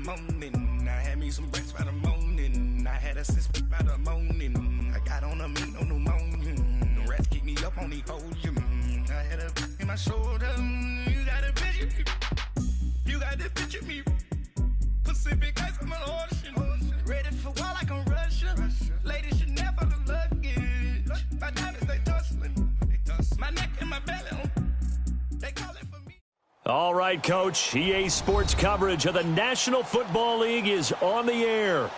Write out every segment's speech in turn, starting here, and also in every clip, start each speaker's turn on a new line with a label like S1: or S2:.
S1: morning. I had me some breakfast by the morning. I had a six by the morning. I got on a meat, no pneumonia. The rats keep me up on the podium. I had a in my shoulder. You got a picture me. You got the picture me. Pacific ice, I'm an ocean. Ready for war like I'm Russia. Ladies should never look luggage. My diamonds, they tussling. My neck and my belly. They call it for me.
S2: All right, Coach. EA Sports coverage of the National Football League is on the air.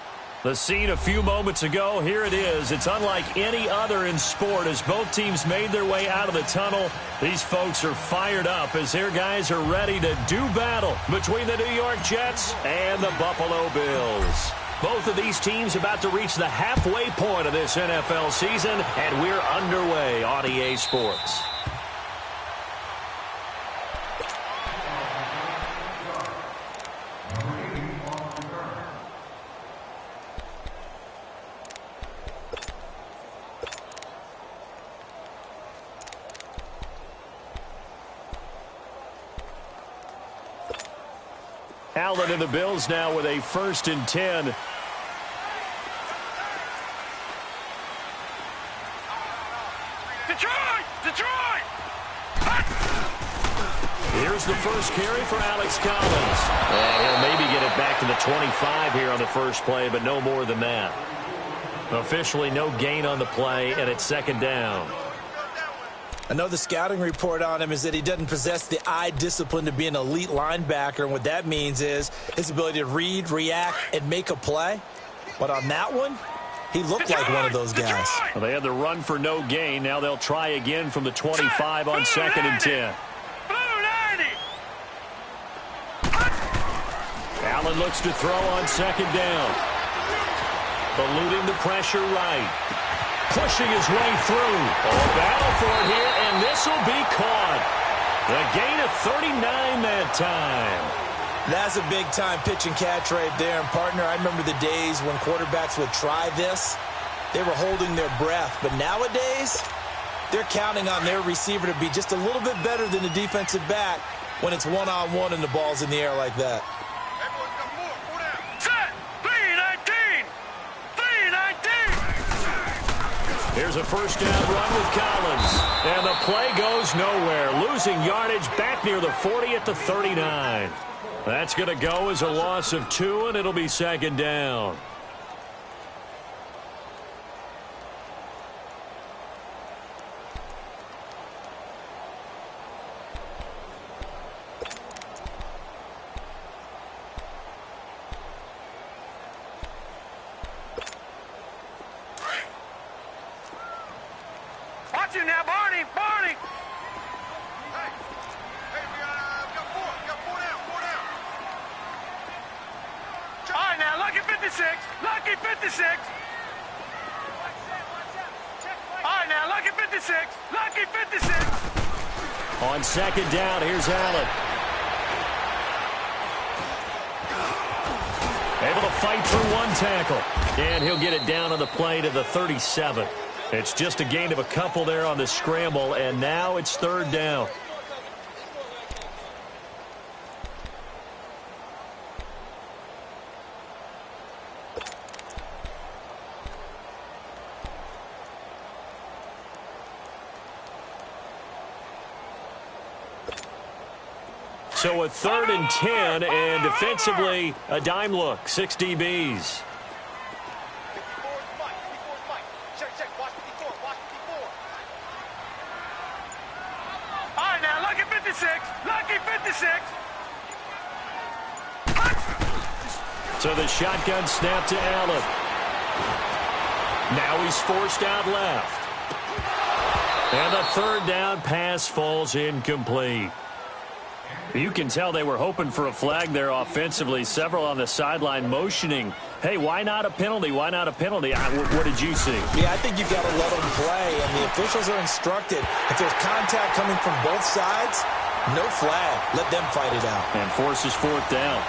S2: The scene a few moments ago, here it is. It's unlike any other in sport as both teams made their way out of the tunnel. These folks are fired up as their guys are ready to do battle between the New York Jets and the Buffalo Bills. Both of these teams about to reach the halfway point of this NFL season, and we're underway on EA Sports. Allen and the Bills now with a 1st and 10.
S3: Detroit!
S2: Here's the first carry for Alex Collins. He'll maybe get it back to the 25 here on the first play, but no more than that. Officially no gain on the play, and it's 2nd down.
S4: I know the scouting report on him is that he doesn't possess the eye discipline to be an elite linebacker, and what that means is his ability to read, react, and make a play. But on that one, he looked like one of those guys.
S2: Well, they had the run for no gain. Now they'll try again from the 25 on 2nd and 10. Allen looks to throw on 2nd down. Eluding the pressure right. Pushing his way through. Battle for it here, and this will be caught. The gain of 39 that time.
S4: That's a big-time pitch and catch right there. And, partner, I remember the days when quarterbacks would try this. They were holding their breath. But nowadays, they're counting on their receiver to be just a little bit better than the defensive back when it's one-on-one and the ball's in the air like that.
S2: Here's a 1st down run with Collins. And the play goes nowhere. Losing yardage back near the 40 at the 39. That's going to go as a loss of 2, and it'll be 2nd down.
S3: Watch it now, Barney! Hey, we got 4 down. All right, now, Lucky 56. All right, now, Lucky 56.
S2: On 2nd down, here's Allen. Able to fight through one tackle. And he'll get it down on the play to the 37. It's just a gain of a couple there on the scramble, and now it's 3rd down. So a 3rd and 10, and defensively, a dime look, 6 DBs. So the shotgun snap to Allen. Now he's forced out left. And the 3rd down pass falls incomplete. You can tell they were hoping for a flag there offensively. Several on the sideline motioning. Hey, why not a penalty? Why not a penalty? What did you see?
S4: Yeah, I think you've got to let them play, and the officials are instructed. If there's contact coming from both sides, no flag. Let them fight it out.
S2: And forces 4th down.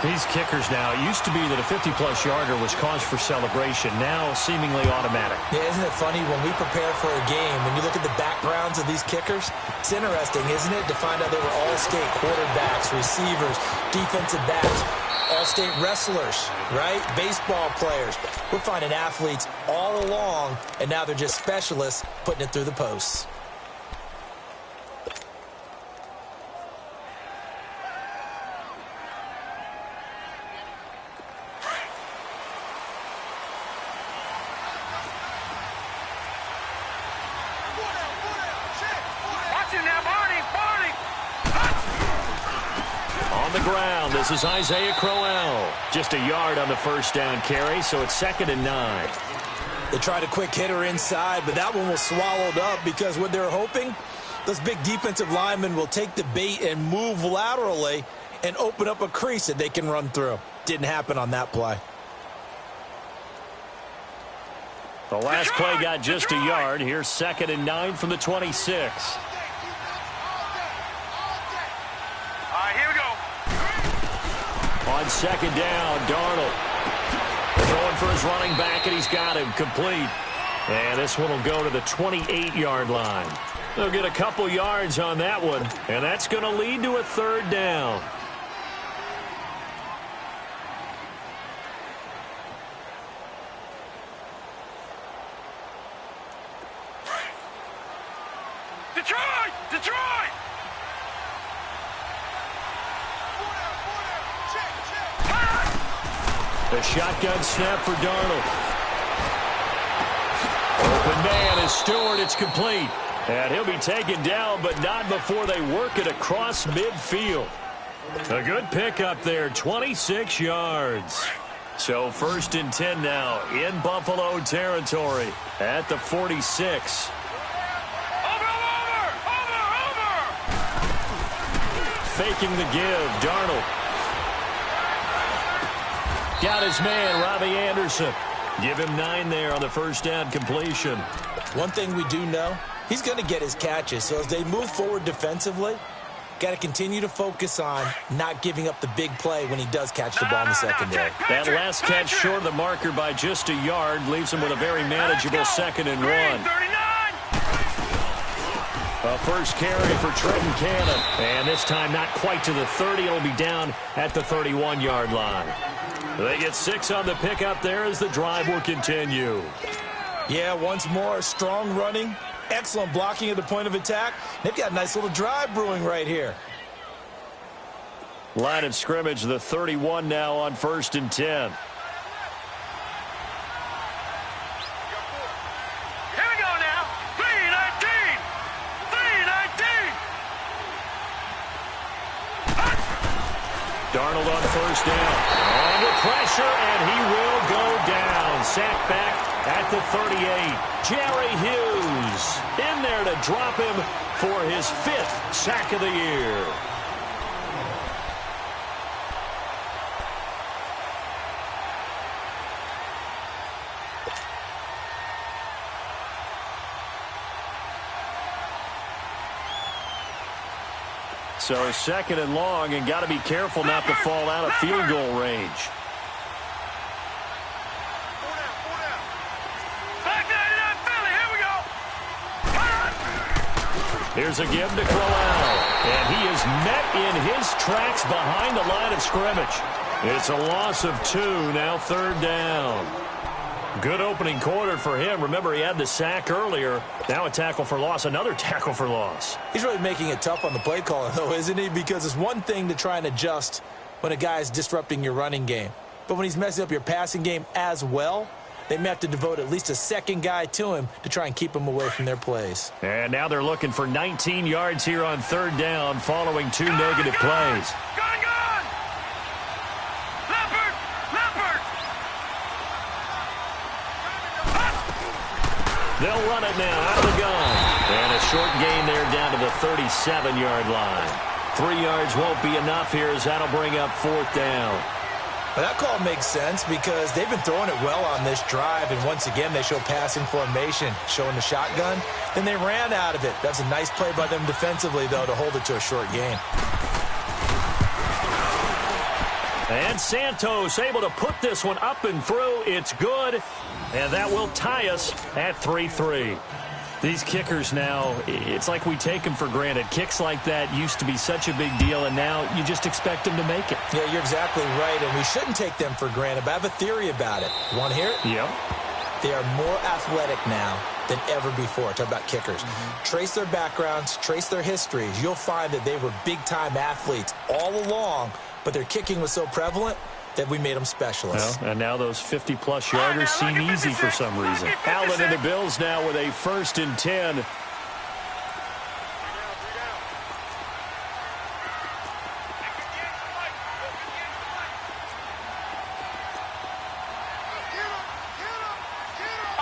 S2: These kickers now, it used to be that a 50-plus yarder was cause for celebration. Now seemingly automatic.
S4: Yeah, isn't it funny when we prepare for a game, when you look at the backgrounds of these kickers, it's interesting, isn't it, to find out they were all-state quarterbacks, receivers, defensive backs, all-state wrestlers, right? Baseball players. We're finding athletes all along, and now they're just specialists putting it through the posts.
S2: On the ground, this is Isaiah Crowell. Just a yard on the first down carry, so it's 2nd and 9.
S4: They tried a quick hitter inside, but that one was swallowed up because what they're hoping, those big defensive linemen will take the bait and move laterally and open up a crease that they can run through. Didn't happen on that play.
S2: The last play got just a yard. Here's 2nd and 9 from the 26.
S3: Here we go.
S2: On 2nd down, Darnold going for his running back, and he's got him complete. And this one will go to the 28-yard line. They'll get a couple yards on that one, and that's going to lead to a 3rd down.
S3: Detroit! Detroit!
S2: The shotgun snap for Darnold. Open man is Stewart. It's complete. And he'll be taken down, but not before they work it across midfield. A good pickup there, 26 yards. So 1st and 10 now in Buffalo territory at the 46. Faking the give, Darnold. Got his man, Robbie Anderson. Give him 9 there on the first down completion.
S4: One thing we do know, he's going to get his catches. So as they move forward defensively, got to continue to focus on not giving up the big play when he does catch the ball in the secondary.
S2: That last catch short of the marker by just a yard leaves him with a very manageable 2nd and 1. A first carry for Trenton Cannon. And this time not quite to the 30. It'll be down at the 31-yard line. They get 6 on the pickup there as the drive will continue.
S4: Yeah, once more, strong running, excellent blocking at the point of attack. They've got a nice little drive brewing right here.
S2: Line of scrimmage, the 31 now on 1st and 10. Darnold on first down. Under pressure, and he will go down. Sacked back at the 38. Jerry Hughes in there to drop him for his 5th sack of the year. So 2nd and long, and got to be careful not to fall out of field goal range. Here's a give to Crowell, and he is met in his tracks behind the line of scrimmage. It's a loss of 2, now 3rd down. Good opening quarter for him. Remember, he had the sack earlier. Now a tackle for loss, another tackle for loss.
S4: He's really making it tough on the play caller, though, isn't he? Because it's one thing to try and adjust when a guy is disrupting your running game. But when he's messing up your passing game as well, they may have to devote at least a second guy to him to try and keep him away from their plays.
S2: And now they're looking for 19 yards here on 3rd down following 2 negative plays. They'll run it now out of the gun. And a short gain there down to the 37-yard line. 3 yards won't be enough here as that'll bring up 4th down.
S4: Well, that call makes sense because they've been throwing it well on this drive, and once again they show passing formation, showing the shotgun. Then they ran out of it. That's a nice play by them defensively, though, to hold it to a short gain.
S2: And Santos able to put this one up and through. It's good, and that will tie us at 3-3. These kickers now, it's like we take them for granted. Kicks like that used to be such a big deal, and now you just expect them to make it.
S4: Yeah, you're exactly right, and we shouldn't take them for granted, but I have a theory about it. You want to hear it?
S2: Yep.
S4: They are more athletic now than ever before. Talk about kickers. Trace their backgrounds, trace their histories. You'll find that they were big-time athletes all along, but their kicking was so prevalent that we made them specialists.
S2: Well, and now those 50-plus yarders seem easy for some reason. Allen and the Bills now with a 1st and 10.
S3: All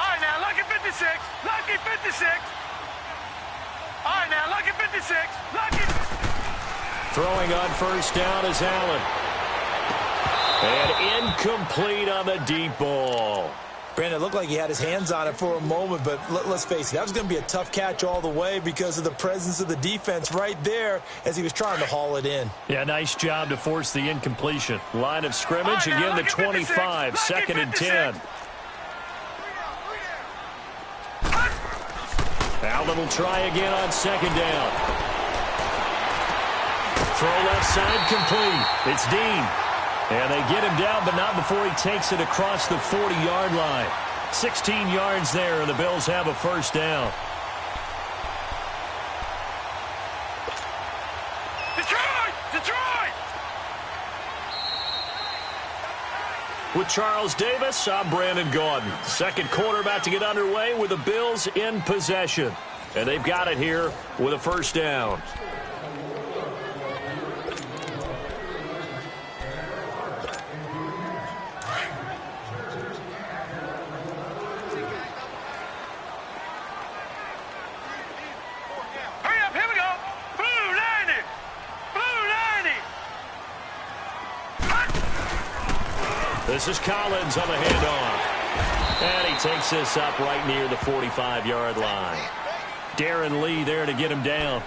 S3: right, now, lucky 56. Lucky 56. All right, now, lucky 56. Lucky.
S2: Throwing on 1st down is Allen. And incomplete on the deep ball.
S4: Brandon, it looked like he had his hands on it for a moment, but let's face it, that was going to be a tough catch all the way because of the presence of the defense right there as he was trying to haul it in.
S2: Yeah, nice job to force the incompletion. Line of scrimmage, again the 25, 2nd and 10. Allen will try again on 2nd down. Throw left side complete. It's Dean. And they get him down, but not before he takes it across the 40-yard line. 16 yards there, and the Bills have a 1st down.
S3: Detroit! Detroit!
S2: With Charles Davis, I'm Brandon Gaudin. 2nd quarter about to get underway with the Bills in possession. And they've got it here with a 1st down.
S3: Hurry up, here we go. Blue 90. Blue 90.
S2: This is Collins on the handoff. And he takes this up right near the 45-yard line. Darren Lee there to get him down.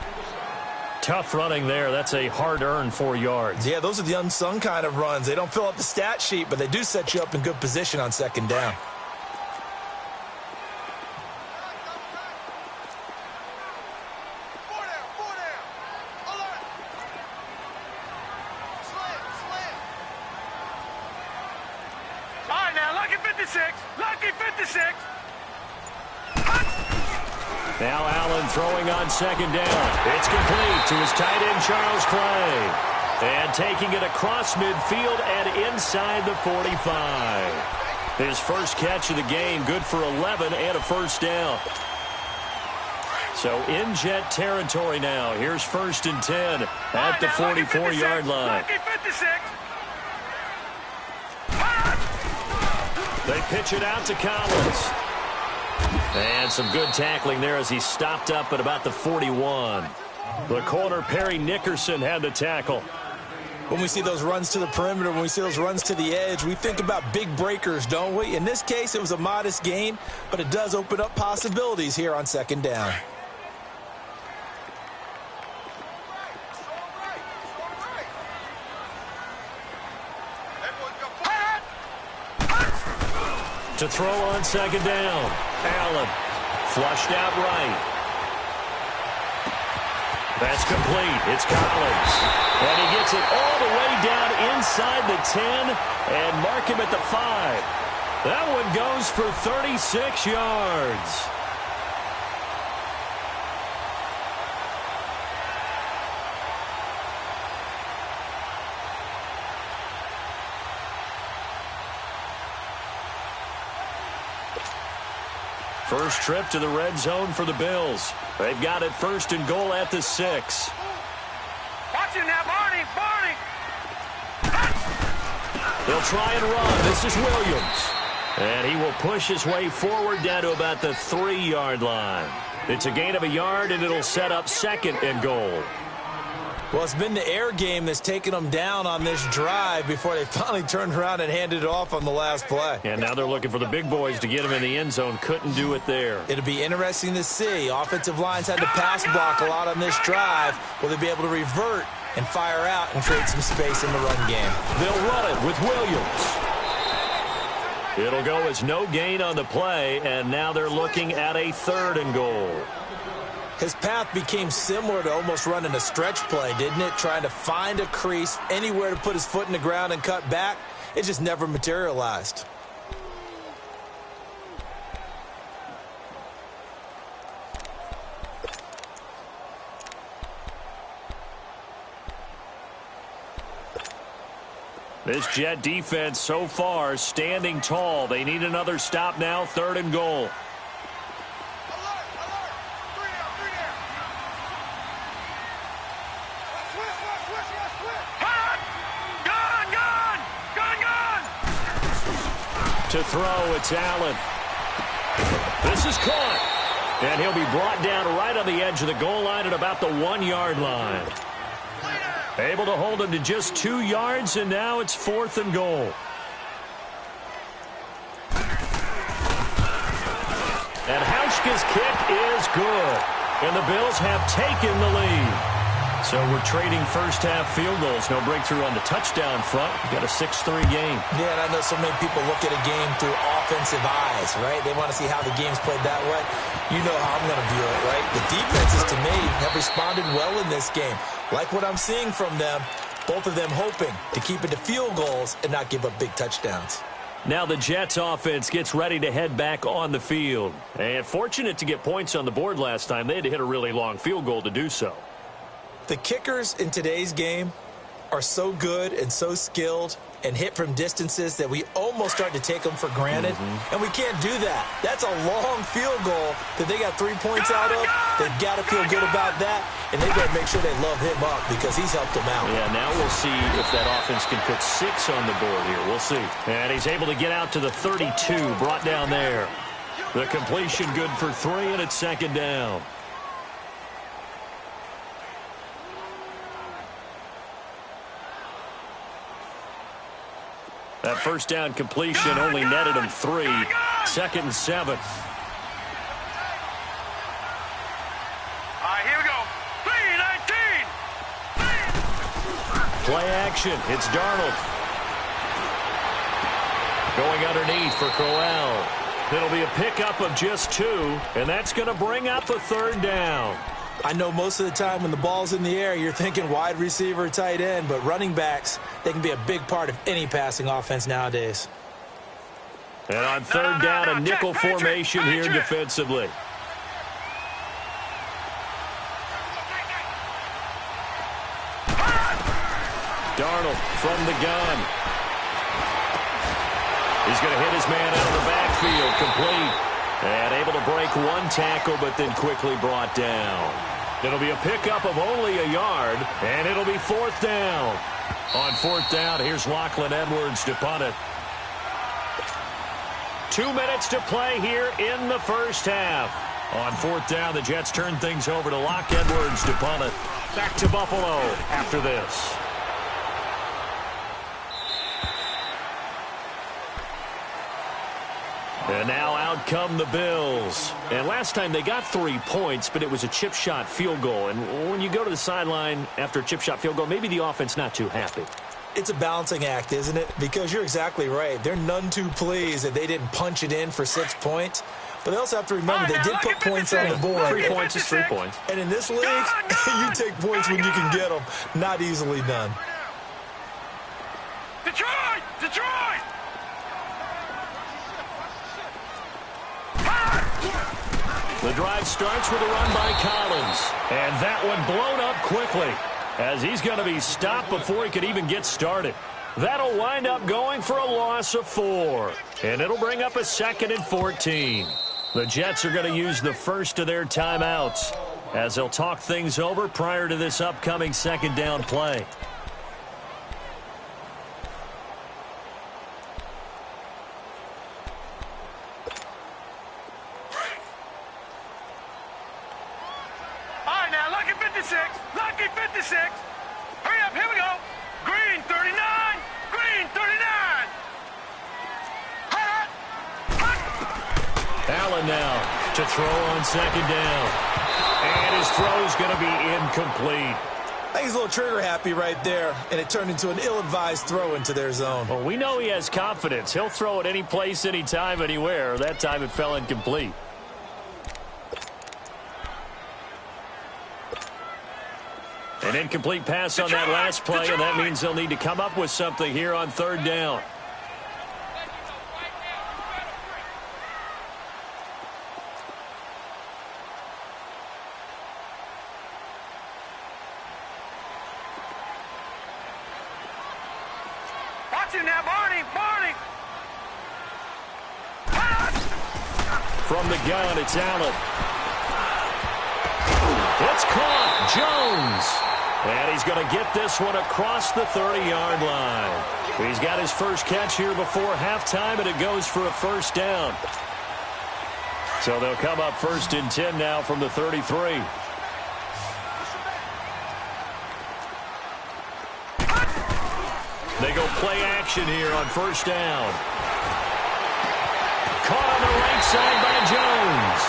S2: Tough running there. That's a hard-earned 4 yards.
S4: Yeah, those are the unsung kind of runs. They don't fill up the stat sheet, but they do set you up in good position on 2nd down.
S3: All right, now, lucky 56. Lucky 56.
S2: Now Allen throwing on 2nd down. It's complete to his tight end, Charles Clay. And taking it across midfield and inside the 45. His first catch of the game, good for 11 and a 1st down. So in jet territory now. Here's 1st and 10 at the 44-yard line.
S3: Lucky 56.
S2: They pitch it out to Collins. And some good tackling there as he stopped up at about the 41. The corner, Perry Nickerson, had the tackle.
S4: When we see those runs to the perimeter, when we see those runs to the edge, we think about big breakers, don't we? In this case, it was a modest gain, but it does open up possibilities here on 2nd down.
S2: To throw on 2nd down. Allen flushed out right. That's complete. It's Collins. And he gets it all the way down inside the 10 and mark him at the 5. That one goes for 36 yards. First trip to the red zone for the Bills. They've got it 1st and goal at the 6.
S3: Watch him now, Barney. Barney.
S2: They'll try and run. This is Williams. And he will push his way forward down to about the 3-yard line. It's a gain of a yard, and it'll set up 2nd and goal.
S4: Well, it's been the air game that's taken them down on this drive before they finally turned around and handed it off on the last play.
S2: And now they're looking for the big boys to get them in the end zone. Couldn't do it there.
S4: It'll be interesting to see. Offensive lines had to pass block a lot on this drive. Will they be able to revert and fire out and create some space in the run game?
S2: They'll run it with Williams. It'll go as no gain on the play, and now they're looking at a 3rd and goal.
S4: His path became similar to almost running a stretch play, didn't it? Trying to find a crease, anywhere to put his foot in the ground and cut back. It just never materialized.
S2: This Jet defense so far standing tall. They need another stop now, 3rd and goal. To throw, it's Allen. This is caught. And he'll be brought down right on the edge of the goal line at about the 1-yard line. Able to hold him to just 2 yards, and now it's 4th and goal. And Hauschka's kick is good. And the Bills have taken the lead. So we're trading first-half field goals. No breakthrough on the touchdown front. We've got a 6-3 game.
S4: Yeah, and I know so many people look at a game through offensive eyes, right? They want to see how the game's played that way. You know how I'm going to view it, right? The defenses, to me, have responded well in this game. Like what I'm seeing from them, both of them hoping to keep it to field goals and not give up big touchdowns.
S2: Now the Jets offense gets ready to head back on the field. And fortunate to get points on the board last time. They had to hit a really long field goal to do so.
S4: The kickers in today's game are so good and so skilled and hit from distances that we almost start to take them for granted. And we can't do that. That's a long field goal that they got 3 points out of. They've got to feel good about that, and they've got to make sure they love him up because he's helped them out.
S2: Yeah, now we'll see if that offense can put 6 on the board here. We'll see. And he's able to get out to the 32, brought down there. The completion good for 3, and it's 2nd down. That first down completion only netted him 3. 2nd and 7.
S3: All right, here we go. 3-19.
S2: Play action. It's Darnold. Going underneath for Crowell. It'll be a pickup of just 2, and that's going to bring up a 3rd down.
S4: I know most of the time when the ball's in the air, you're thinking wide receiver, tight end, but running backs, they can be a big part of any passing offense nowadays.
S2: And on 3rd down, a nickel formation here defensively. Darnold from the gun. He's going to hit his man out of the backfield, complete. And able to break 1 tackle, but then quickly brought down. It'll be a pickup of only a yard, and it'll be 4th down. On 4th down, here's Lachlan Edwards to punt it. 2 minutes to play here in the first half. On 4th down, the Jets turn things over to Lock Edwards to punt it. Back to Buffalo after this. And now out come the Bills. And last time they got 3 points, but it was a chip shot field goal. And when you go to the sideline after a chip shot field goal, maybe the offense not too happy.
S4: It's a balancing act, isn't it? Because you're exactly right. They're none too pleased that they didn't punch it in for 6 points. But they also have to remember they did put points on the board.
S2: 3 points is 3 points.
S4: And in this league, you take points when you can get them. Not easily done.
S3: Detroit! Detroit!
S2: The drive starts with a run by Collins. And that one blown up quickly as he's going to be stopped before he could even get started. That'll wind up going for a loss of 4. And it'll bring up a 2nd and 14. The Jets are going to use the first of their timeouts as they'll talk things over prior to this upcoming 2nd down play.
S3: Lucky 56. Hurry up, here we go. Green 39. Green 39.
S2: Allen now to throw on 2nd down. And his throw's going to be incomplete.
S4: think he's a little trigger happy right there, and it turned into an ill-advised throw into their zone.
S2: Well, we know he has confidence. He'll throw it any place, anytime, anywhere. That time it fell incomplete. An incomplete pass on that last play, and that means they'll need to come up with something here on third down.
S3: Watch him now, Barney!
S2: From the gun, it's Allen. It's caught. Jones. And he's going to get this one across the 30-yard line. He's got his first catch here before halftime, and it goes for a first down. So they'll come up 1st and 10 now from the 33. They go play action here on first down. Caught on the right side by Jones.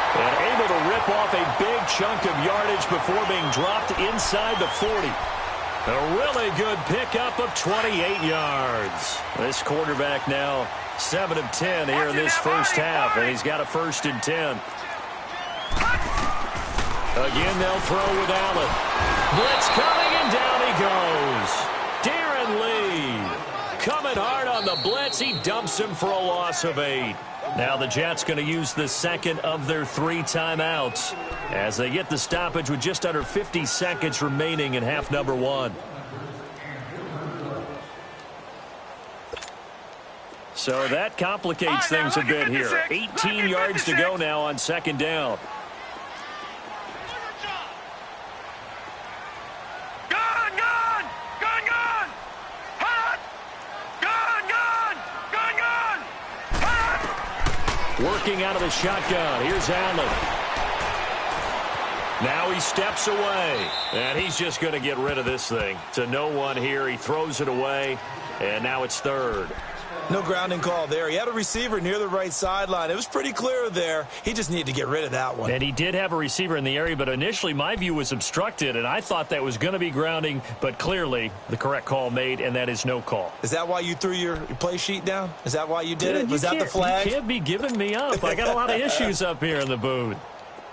S2: And able to rip off a big chunk of yardage before being dropped inside the 40. A really good pickup of 28 yards. This quarterback now 7 of 10 here in this first half, and he's got a 1st and 10. Again, they'll throw with Allen. Blitz coming, and down he goes. Darren Lee coming hard on the blitz. He dumps him for a loss of 8. Now the Jets going to use the second of their 3 timeouts as they get the stoppage with just under 50 seconds remaining in half number 1. So that complicates things a bit here. 18 yards to go now on second down. Working out of the shotgun. Here's Allen. Now he steps away. And he's just going to get rid of this thing. To no one here. He throws it away. And now it's 3rd.
S4: No grounding call there. He had a receiver near the right sideline. It was pretty clear there. He just needed to get rid of that one.
S2: And he did have a receiver in the area, but initially my view was obstructed, and I thought that was going to be grounding, but clearly the correct call made, and that is no call.
S4: Is that why you threw your play sheet down? Is that why you did it? Was that the flag?
S2: You can't be giving me up. I got a lot of issues up here in the booth.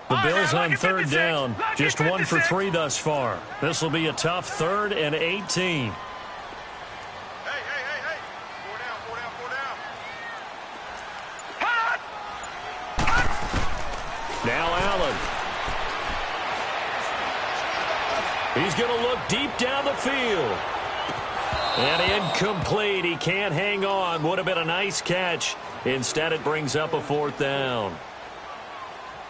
S2: The Bills on 3rd down, just 1 for 3 thus far. This will be a tough 3rd and 18. Now Allen. He's going to look deep down the field. And incomplete. He can't hang on. Would have been a nice catch. Instead, it brings up a 4th down.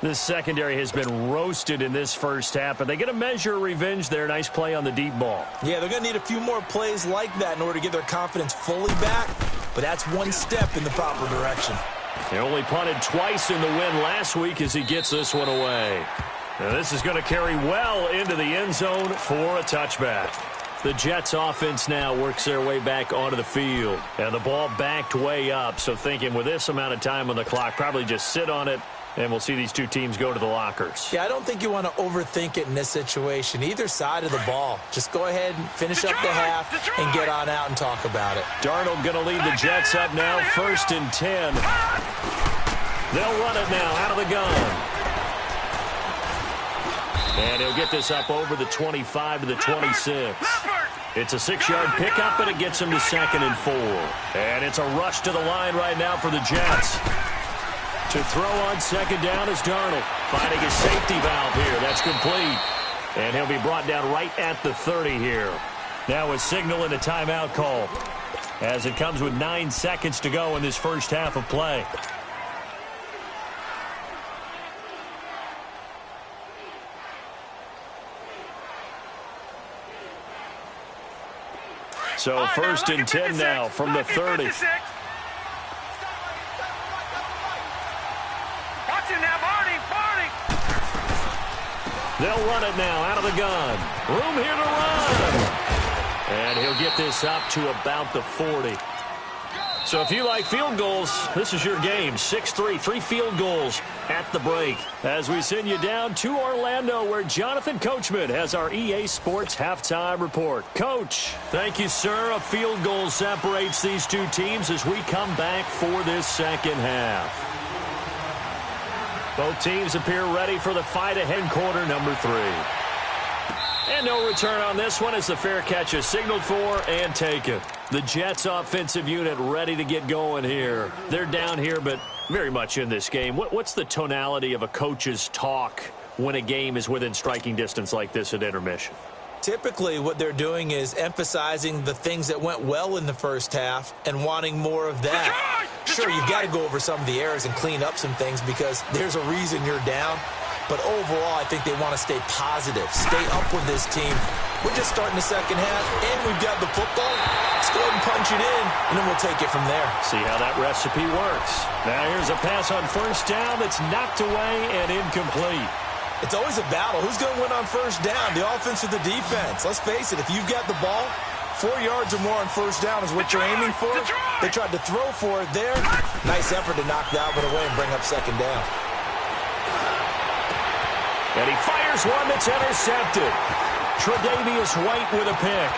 S2: This secondary has been roasted in this first half, but they get a measure of revenge there. Nice play on the deep ball. Yeah,
S4: they're going to need a few more plays like that in order to get their confidence fully back, but that's one step in the proper direction.
S2: He only punted twice in the win last week as he gets this one away. Now this is going to carry well into the end zone for a touchback. The Jets offense now works their way back onto the field. And the ball backed way up, so thinking with this amount of time on the clock, probably just sit on it, and we'll see these two teams go to the lockers.
S4: Yeah, I don't think you want to overthink it in this situation. Either side of the ball. Just go ahead and finish up the half and get on out and talk about it.
S2: Darnold going to lead the Jets up now, 1st and 10. They'll run it now out of the gun. And he'll get this up over the 25 to the 26. It's a 6-yard pickup, and it gets him to 2nd and 4. And it's a rush to the line right now for the Jets. To throw on 2nd down is Darnold, finding his safety valve here. That's complete. And he'll be brought down right at the 30 here. Now a signal and a timeout call as it comes with 9 seconds to go in this first half of play. So 1st and 10 now from the 30. They'll run it now out of the gun. Room here to run. And he'll get this up to about the 40. So if you like field goals, this is your game. 6-3, 3 field goals at the break. As we send you down to Orlando, where Jonathan Coachman has our EA Sports halftime report. Coach, thank you, sir. A field goal separates these two teams as we come back for this second half. Both teams appear ready for the fight ahead quarter number 3. And no return on this one as the fair catch is signaled for and taken. The Jets offensive unit ready to get going here. They're down here, but very much in this game. What's the tonality of a coach's talk when a game is within striking distance like this at intermission?
S4: Typically, what they're doing is emphasizing the things that went well in the first half and wanting more of that. Sure, you've got to go over some of the errors and clean up some things because there's a reason you're down. But overall, I think they want to stay positive, stay up with this team. We're just starting the second half, and we've got the football. Let's go ahead and punch it in, and then we'll take it from there.
S2: See how that recipe works. Now here's a pass on first down that's knocked away and incomplete.
S4: It's always a battle. Who's going to win on first down, the offense or the defense? Let's face it, if you've got the ball, 4 yards or more on first down is what you're aiming for. They tried to throw for it there. Nice effort to knock that one away and bring up second down.
S2: And he fires one that's intercepted. Tre'Davious White with a pick.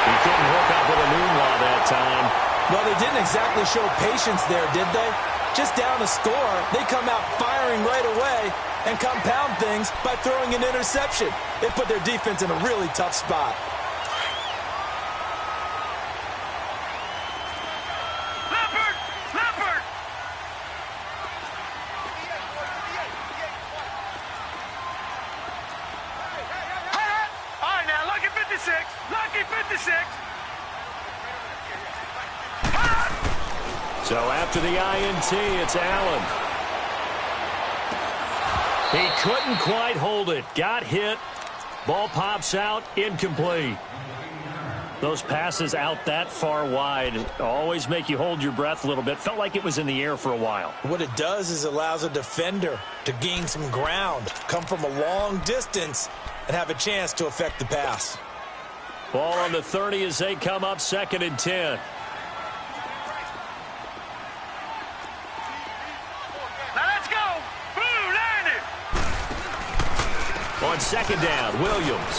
S2: He couldn't hook up with a moonlaw that time.
S4: Well, they didn't exactly show patience there, did they? Just down a score, they come out firing right away and compound things by throwing an interception. They put their defense in a really tough spot.
S2: So after the INT, it's Allen. He couldn't quite hold it. Got hit. Ball pops out. Incomplete. Those passes out that far wide always make you hold your breath a little bit. Felt like it was in the air for a while.
S4: What it does is allows a defender to gain some ground, come from a long distance, and have a chance to affect the pass.
S2: Ball on the 30 as they come up 2nd and 10. On 2nd down, Williams.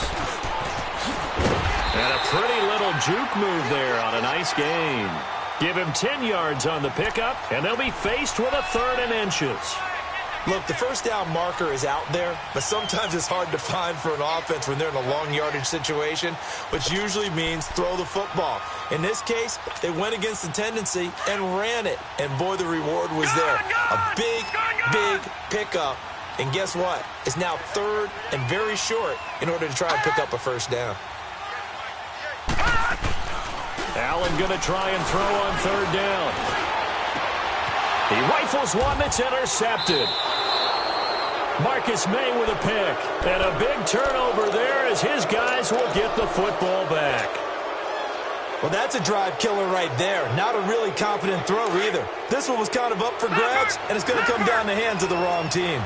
S2: And a pretty little juke move there on a nice gain. Give him 10 yards on the pickup, and they'll be faced with a 3rd and inches.
S4: Look, the first down marker is out there, but sometimes it's hard to find for an offense when they're in a long yardage situation, which usually means throw the football. In this case, they went against the tendency and ran it, and boy, the reward was there. A big pickup. And guess what? It's now 3rd and very short in order to try and pick up a first down.
S2: Allen going to try and throw on 3rd down. He rifles one that's intercepted. Marcus May with a pick. And a big turnover there as his guys will get the football back.
S4: Well, that's a drive killer right there. Not a really confident throw either. This one was kind of up for grabs, and it's going to come down the hands of the wrong team.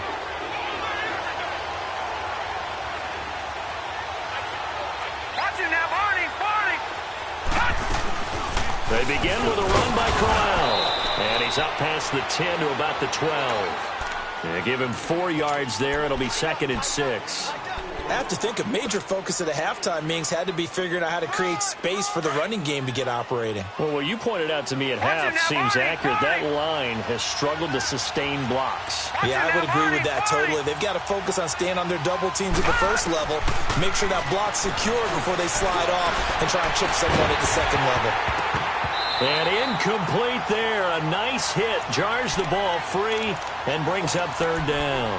S2: They begin with a run by Corral. And he's up past the 10 to about the 12. And give him 4 yards there. It'll be 2nd and 6.
S4: I have to think a major focus of the halftime meetings had to be figuring out how to create space for the running game to get operating.
S2: Well, what you pointed out to me at half seems accurate. That line has struggled to sustain blocks.
S4: Yeah, I would agree with that totally. They've got to focus on staying on their double teams at the first level, make sure that block's secure before they slide off and try and chip someone at the second level.
S2: And incomplete there. A nice hit. Jars the ball free and brings up 3rd down.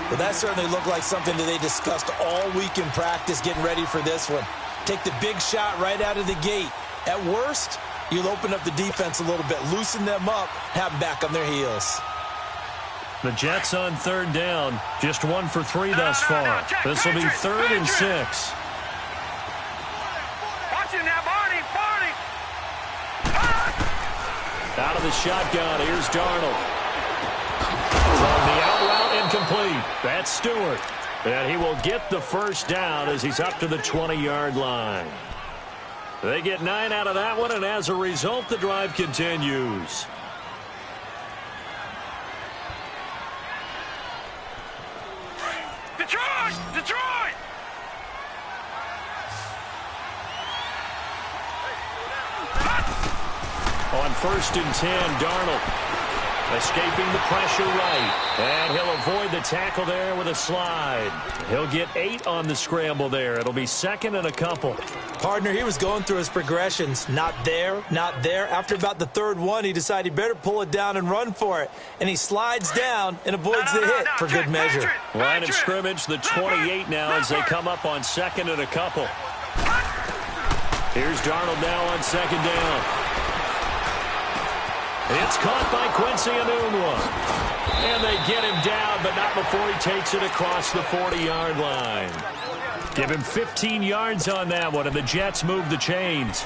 S4: Well, that certainly looked like something that they discussed all week in practice getting ready for this one. Take the big shot right out of the gate. At worst, you'll open up the defense a little bit, loosen them up, have them back on their heels.
S2: The Jets on 3rd down. Just 1 for 3 thus far. This will be 3rd and 6. Out of the shotgun, here's Darnold. From the out route, incomplete. That's Stewart. And he will get the first down as he's up to the 20-yard line. They get 9 out of that one, and as a result, the drive continues.
S3: Detroit! Detroit!
S2: On 1st and 10, Darnold escaping the pressure right. And he'll avoid the tackle there with a slide. He'll get 8 on the scramble there. It'll be 2nd and a couple.
S4: Partner, he was going through his progressions. Not there, not there. After about the 3rd one, he decided he better pull it down and run for it. And he slides down and avoids the hit for good measure.
S2: Line of scrimmage, the 28 now as they come up on 2nd and a couple. Here's Darnold now on 2nd down. It's caught by Quincy Enunwa. And they get him down, but not before he takes it across the 40-yard line. Give him 15 yards on that one, and the Jets move the chains.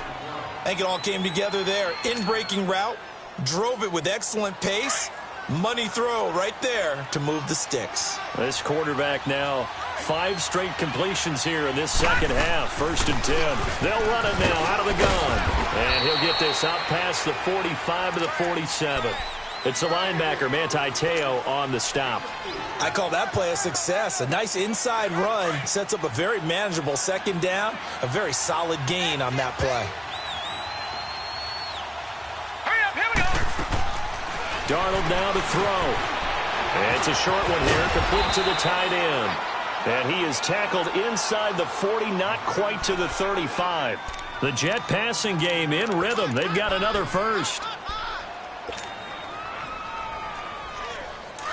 S4: I think it all came together there. In-breaking route, drove it with excellent pace. Money throw right there to move the sticks.
S2: This quarterback now, 5 straight completions here in this second half. 1st and 10. They'll run it now out of the gun. And he'll get this out past the 45 to the 47. It's the linebacker, Manti Te'o, on the stop.
S4: I call that play a success. A nice inside run sets up a very manageable 2nd down. A very solid gain on that play.
S3: Hurry up, here we go!
S2: Darnold now to throw. It's a short one here, complete to the tight end. And he is tackled inside the 40, not quite to the 35. The Jet passing game in rhythm. They've got another first.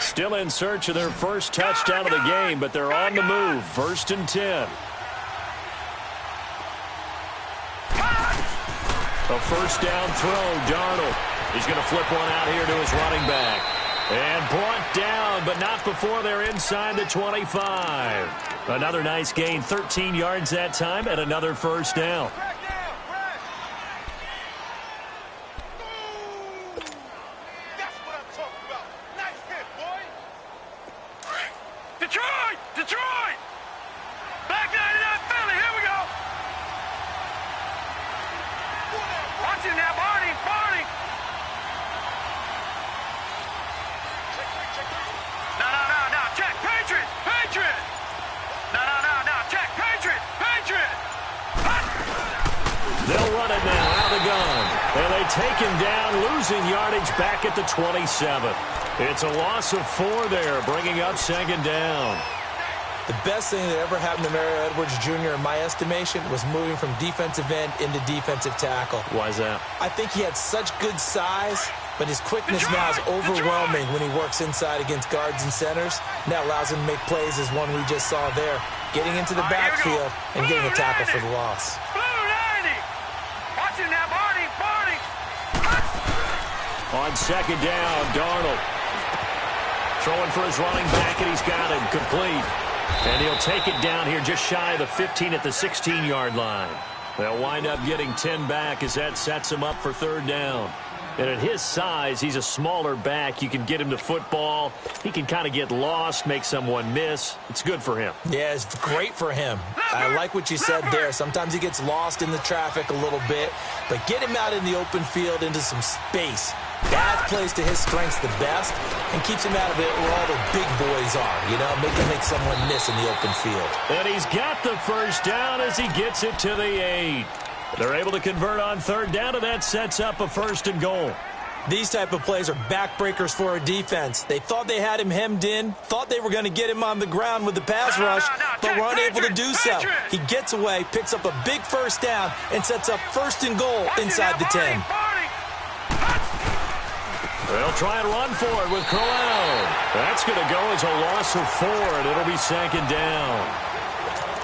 S2: Still in search of their first touchdown of the game, but they're on the move. 1st and 10. A 1st down throw, Darnold. He's going to flip one out here to his running back. And brought down, but not before they're inside the 25. Another nice gain, 13 yards that time, and another 1st down.
S3: That's what I'm talking about. Nice hit, boy. Detroit! Detroit! Back 99 Philly, here we go. Watch it now, Barney, Barney. No, check, Patriot, Patriot. No, check, Patriot, Patriot.
S2: They'll run it now out of the gun. And they take him down, losing yardage back at the 27. It's a loss of 4 there, bringing up 2nd down.
S4: The best thing that ever happened to Mario Edwards Jr., in my estimation, was moving from defensive end into defensive tackle.
S2: Why is that?
S4: I think he had such good size, but his quickness now is overwhelming when he works inside against guards and centers. And that allows him to make plays as one we just saw there, getting into the backfield and getting a tackle for the loss.
S3: Blue 90. Watch it now, Barney, Barney.
S2: On 2nd down, Darnold. Throwing for his running back, and he's got him complete. And he'll take it down here just shy of the 15 at the 16-yard line. They'll wind up getting 10 back as that sets him up for 3rd down. And at his size, he's a smaller back. You can get him to football. He can kind of get lost, make someone miss. It's good for him.
S4: Yeah, it's great for him. I like what you said there. Sometimes he gets lost in the traffic a little bit, but get him out in the open field into some space. That plays to his strengths the best and keeps him out of it where all the big boys are, you know, make someone miss in the open field.
S2: And he's got the 1st down as he gets it to the 8. They're able to convert on 3rd down, and that sets up a 1st and goal.
S4: These type of plays are backbreakers for a defense. They thought they had him hemmed in, thought they were going to get him on the ground with the pass rush, but were unable to do so. He gets away, picks up a big 1st down, and sets up 1st and goal inside the 10.
S2: They'll try and run for it with Crowell. That's going to go as a loss of 4, and it'll be 2nd down.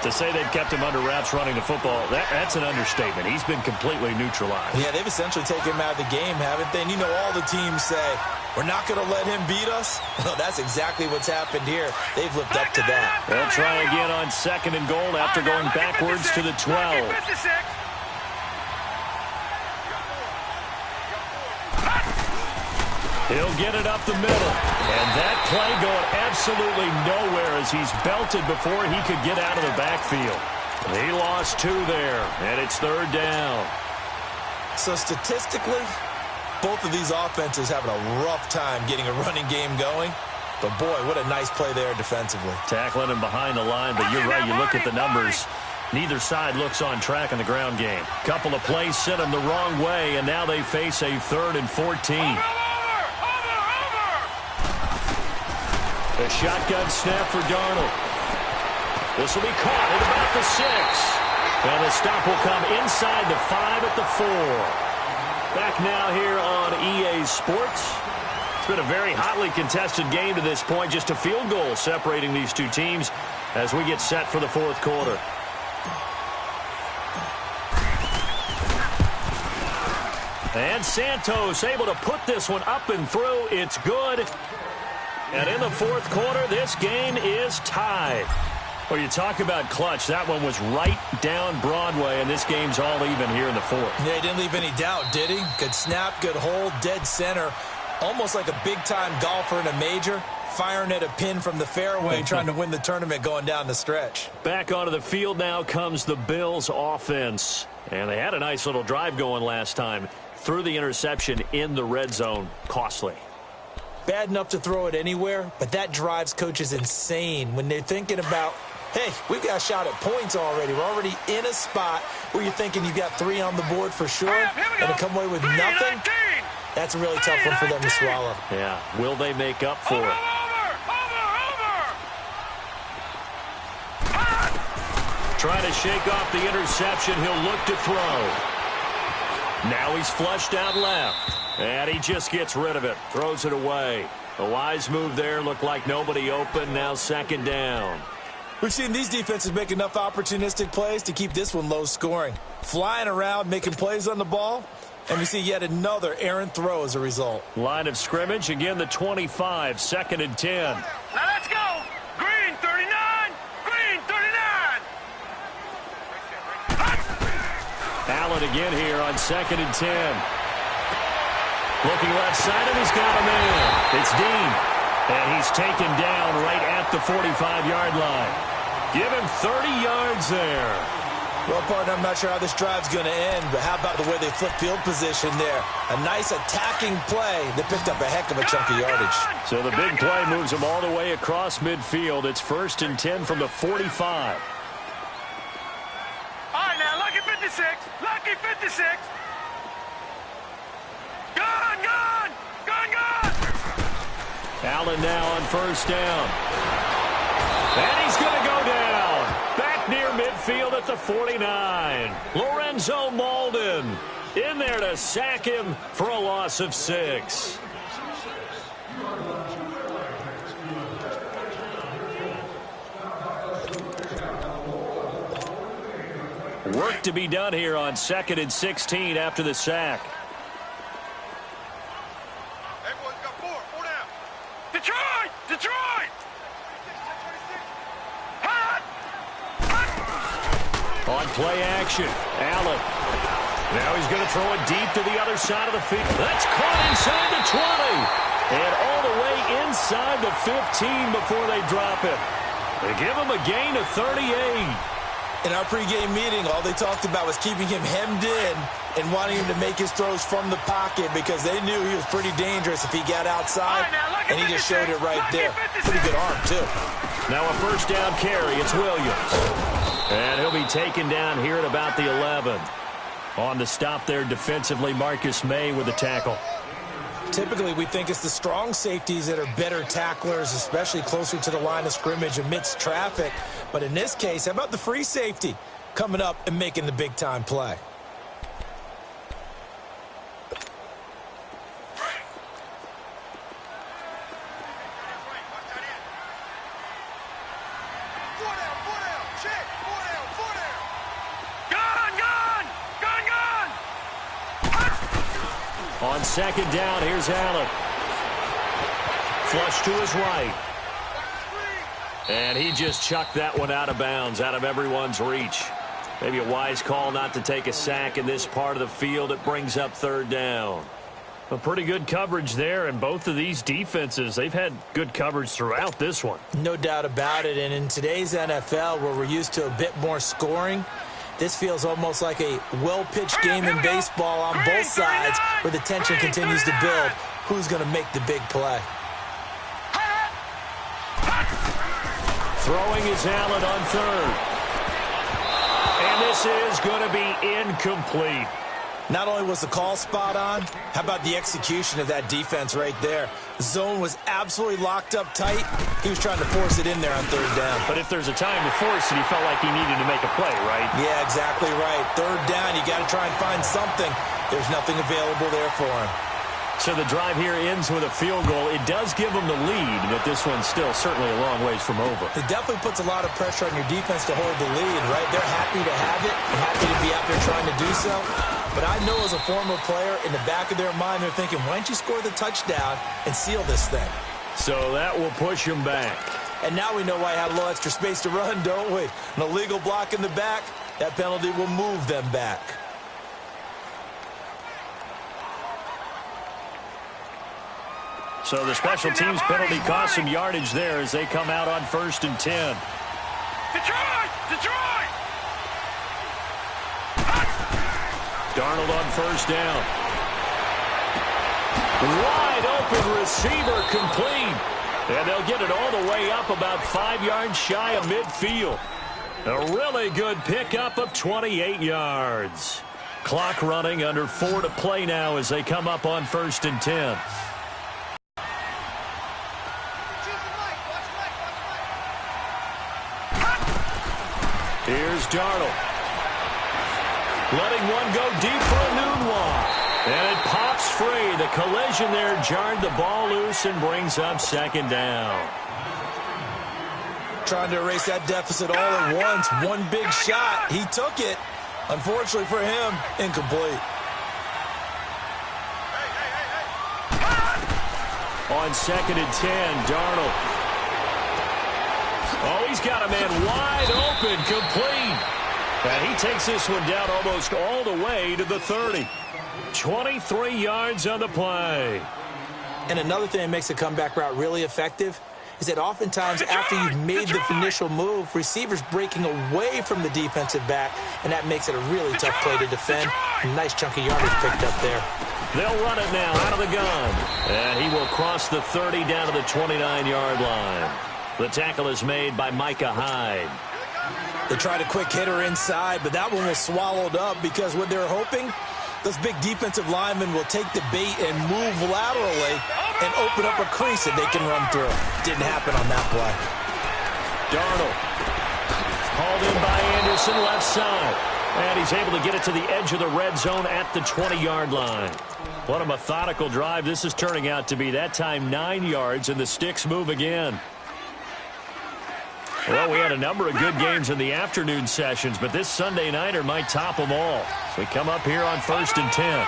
S2: To say they've kept him under wraps running the football, that's an understatement. He's been completely neutralized.
S4: Yeah, they've essentially taken him out of the game, haven't they? And you know all the teams say, we're not going to let him beat us. Well, that's exactly what's happened here. They've lived up to that.
S2: They'll try again on 2nd and goal after going backwards to the 12. He'll get it up the middle. And that play going absolutely nowhere as he's belted before he could get out of the backfield. He lost 2 there, and it's third down.
S4: So statistically, both of these offenses having a rough time getting a running game going. But, boy, what a nice play there defensively.
S2: Tackling him behind the line, but you're right. You look at the numbers. Neither side looks on track in the ground game. Couple of plays sent them the wrong way, and now they face a 3rd and 14. A shotgun snap for Darnold. This will be caught at about the 6. And the stop will come inside the 5 at the 4. Back now here on EA Sports. It's been a very hotly contested game to this point. Just a field goal separating these two teams as we get set for the 4th quarter. And Santos able to put this one up and through. It's good. And in the 4th quarter, this game is tied. Well, you talk about clutch. That one was right down Broadway, and this game's all even here in the 4th.
S4: Yeah, he didn't leave any doubt, did he? Good snap, good hold, dead center. Almost like a big-time golfer in a major, firing at a pin from the fairway, trying to win the tournament going down the stretch.
S2: Back onto the field now comes the Bills offense. And they had a nice little drive going last time. Threw the interception in the red zone. Costly.
S4: Bad enough to throw it anywhere, but that drives coaches insane when they're thinking about, hey, we've got a shot at points already. We're already in a spot where you're thinking you've got 3 on the board for sure, and to come away with nothing, that's a really tough one for them to swallow.
S2: Yeah, will they make up for it? Trying to shake off the interception. He'll look to throw. Now he's flushed out left. And he just gets rid of it. Throws it away. A wise move there. Looked like nobody open. Now 2nd down.
S4: We've seen these defenses make enough opportunistic plays to keep this one low scoring. Flying around, making plays on the ball. And we see yet another errant throw as a result.
S2: Line of scrimmage. Again, the 25. 2nd and 10.
S3: Now let's go. Green 39. Green 39.
S2: Allen again here on 2nd and 10. Looking left side, and he's got a man. It's Dean. And he's taken down right at the 45-yard line. Give him 30 yards there.
S4: Well, partner, I'm not sure how this drive's going to end, but how about the way they flip field position there? A nice attacking play that picked up a heck of a chunk of yardage.
S2: So the big play moves him all the way across midfield. It's 1st and 10 from the 45.
S3: All right, now, lucky 56. Lucky 56. Gun, gun. Gun, gun.
S2: Allen now on 1st down. And he's going to go down. Back near midfield at the 49. Lorenzo Malden in there to sack him for a loss of 6. Work to be done here on 2nd and 16 after the sack.
S3: Hey, boys, got 4 down. Detroit! Detroit! Hot!
S2: On play action, Allen. Now he's going to throw it deep to the other side of the field. That's caught inside the 20. And all the way inside the 15 before they drop it. They give him a gain of 38.
S4: In our pregame meeting, all they talked about was keeping him hemmed in and wanting him to make his throws from the pocket because they knew he was pretty dangerous if he got outside, and he just showed it right there. Pretty good arm, too.
S2: Now a 1st down carry. It's Williams. And he'll be taken down here at about the 11. On the stop there defensively, Marcus May with the tackle.
S4: Typically, we think it's the strong safeties that are better tacklers, especially closer to the line of scrimmage amidst traffic. But in this case, how about the free safety coming up and making the big-time play?
S2: On 2nd down, here's Allen. Flush to his right. And he just chucked that one out of bounds, out of everyone's reach. Maybe a wise call not to take a sack in this part of the field. It brings up 3rd down. A pretty good coverage there, and both of these defenses, they've had good coverage throughout this one.
S4: No doubt about it, and in today's NFL, where we're used to a bit more scoring, this feels almost like a well-pitched game in baseball on both sides, where the tension continues to build. Who's going to make the big play?
S2: Throwing is Allen on third. And this is going to be incomplete.
S4: Not only was the call spot on, how about the execution of that defense right there? The zone was absolutely locked up tight. He was trying to force it in there on third down.
S2: But if there's a time to force it, he felt like he needed to make a play, right?
S4: Yeah, exactly right. Third down, you got to try and find something. There's nothing available there for him.
S2: So the drive here ends with a field goal. It does give them the lead, but this one's still certainly a long ways from over.
S4: It definitely puts a lot of pressure on your defense to hold the lead, right? They're happy to have it and happy to be out there trying to do so. But I know as a former player, in the back of their mind, they're thinking, why don't you score the touchdown and seal this thing?
S2: So that will push them back.
S4: And now we know why I had a little extra space to run, don't we? An illegal block in the back, that penalty will move them back.
S2: So the special teams penalty cost some yardage there as they come out on 1st and 10.
S3: Detroit!
S2: Darnold on 1st down. Wide open receiver complete. And they'll get it all the way up about 5 yards shy of midfield. A really good pickup of 28 yards. Clock running, under 4 to play now as they come up on 1st and 10. Here's Darnold. Letting one go deep for a noon walk. And it pops free. The collision there jarred the ball loose and brings up 2nd down.
S4: Trying to erase that deficit all at once. One big shot. He took it. Unfortunately for him, incomplete.
S2: On 2nd and 10, Darnold. Oh, he's got a man wide open, complete. And he takes this one down almost all the way to the 30. 23 yards on the play.
S4: And another thing that makes a comeback route really effective is that oftentimes after you've made the initial move, receivers breaking away from the defensive back, and that makes it a really tough play to defend. A nice chunk of yardage picked up there.
S2: They'll run it now out of the gun. And he will cross the 30 down to the 29-yard line. The tackle is made by Micah Hyde.
S4: They tried a quick hitter inside, but that one was swallowed up because what they're hoping, those big defensive linemen will take the bait and move laterally and open up a crease that they can run through. Didn't happen on that play.
S2: Darnold. Hauled in by Anderson, left side. And he's able to get it to the edge of the red zone at the 20-yard line. What a methodical drive this is turning out to be. That time 9 yards, and the sticks move again. Well, we had a number of good games in the afternoon sessions, but this Sunday nighter might top them all. So we come up here on 1st and 10.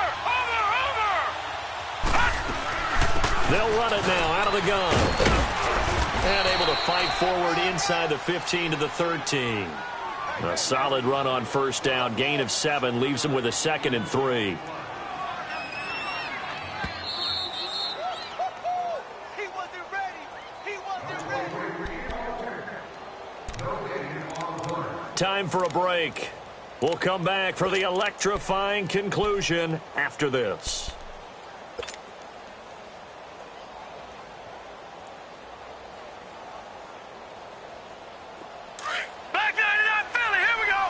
S2: They'll run it now out of the gun. And able to fight forward inside the 15 to the 13. A solid run on 1st down. Gain of 7 leaves them with a 2nd and 3. Time for a break. We'll come back for the electrifying conclusion after this.
S3: Back 99 Philly, here we go.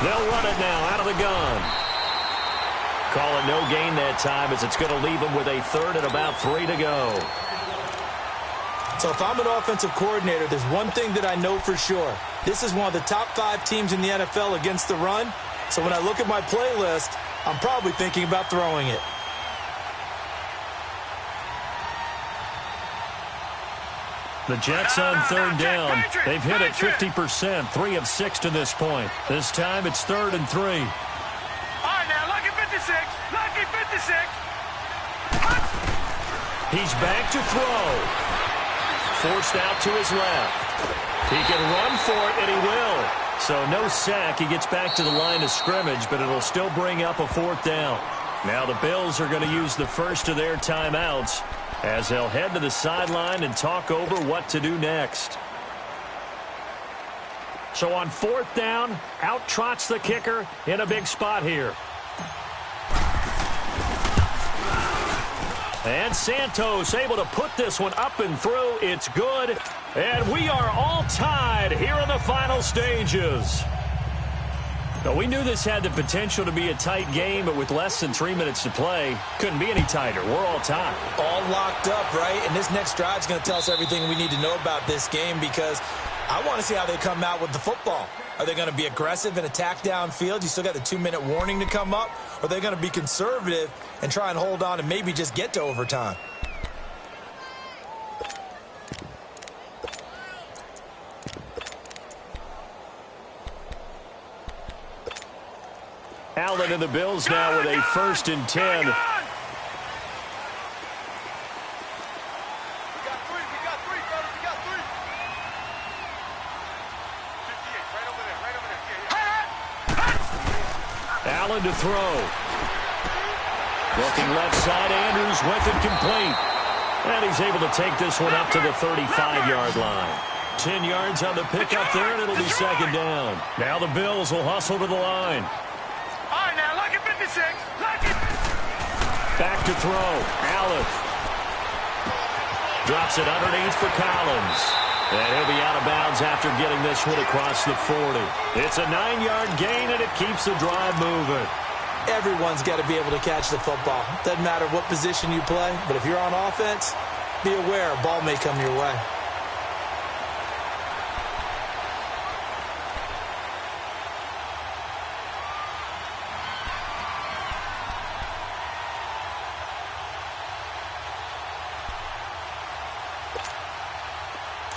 S2: They'll run it now out of the gun. Call it no gain that time as it's going to leave them with a 3rd and about 3 to go.
S4: So if I'm an offensive coordinator, there's one thing that I know for sure. This is one of the top 5 teams in the NFL against the run. So when I look at my playlist, I'm probably thinking about throwing it.
S2: The Jets on 3rd down. They've hit it 50%, 3 of 6 to this point. This time it's 3rd and 3.
S3: All right, now, lucky 56. Lucky 56.
S2: He's back to throw. forced out to his left. He can run for it, and he will. So no sack. He gets back to the line of scrimmage, but it'll still bring up a 4th down. Now the Bills are going to use the first of their timeouts as they'll head to the sideline and talk over what to do next. So on 4th down, out trots the kicker in a big spot here. And Santos able to put this one up and through. It's good. And we are all tied here in the final stages. Now, we knew this had the potential to be a tight game, but with less than 3 minutes to play, couldn't be any tighter. We're all tied.
S4: All locked up, right? And this next drive is going to tell us everything we need to know about this game, because I want to see how they come out with the football. Are they going to be aggressive and attack downfield? You still got the 2-minute warning to come up? Or are they going to be conservative and try and hold on and maybe just get to overtime?
S2: Allen and the Bills now with a 1st and 10. Allen to throw. Looking left side, Andrews with it complete. And he's able to take this one up to the 35-yard line. 10 yards on the pickup there, and it'll be 2nd down. Now the Bills will hustle to the line.
S3: All right, now, look at 56. Look at...
S2: Back to throw. Allen. Drops it underneath for Collins. And he'll be out of bounds after getting this one across the 40. It's a 9-yard gain, and it keeps the drive moving.
S4: Everyone's got to be able to catch the football. Doesn't matter what position you play, but if you're on offense, be aware a ball may come your way.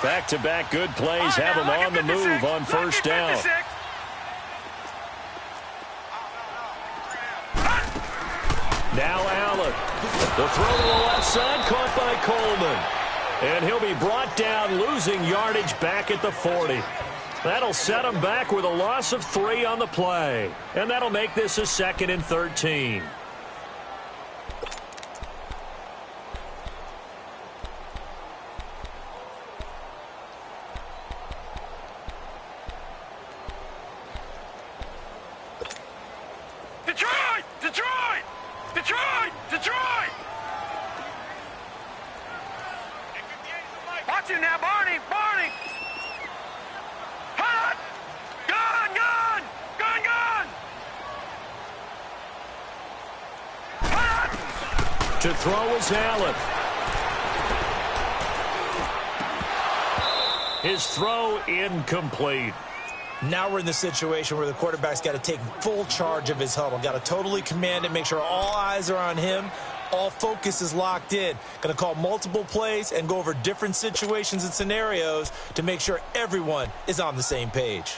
S2: Back-to-back good plays have them on the move on 1st down. Now Allen. The throw to the left side, caught by Coleman. And he'll be brought down, losing yardage back at the 40. That'll set him back with a loss of 3 on the play. And that'll make this a 2nd and 13.
S3: Detroit! Detroit! Detroit! Detroit! Watch him now, Barney! Barney! Hot! Gun! Gun! Gun! Gun! Hot!
S2: To throw is Allen. His throw incomplete.
S4: Now we're in the situation where the quarterback's got to take full charge of his huddle. Got to totally command it, make sure all eyes are on him. All focus is locked in. Going to call multiple plays and go over different situations and scenarios to make sure everyone is on the same page.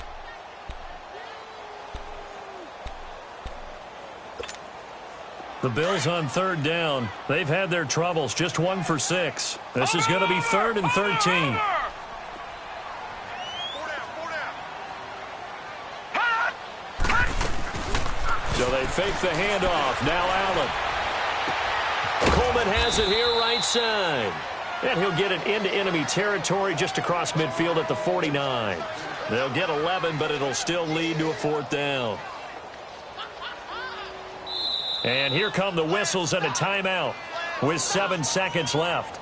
S2: The Bills on 3rd down. They've had their troubles. Just 1 for 6. This is going to be 3rd and 13. So they fake the handoff. Now Allen. Coleman has it here right side. And he'll get it into enemy territory just across midfield at the 49. They'll get 11, but it'll still lead to a 4th down. And here come the whistles and a timeout with 7 seconds left.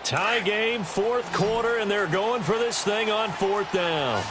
S2: Tie game, 4th quarter, and they're going for this thing on 4th down.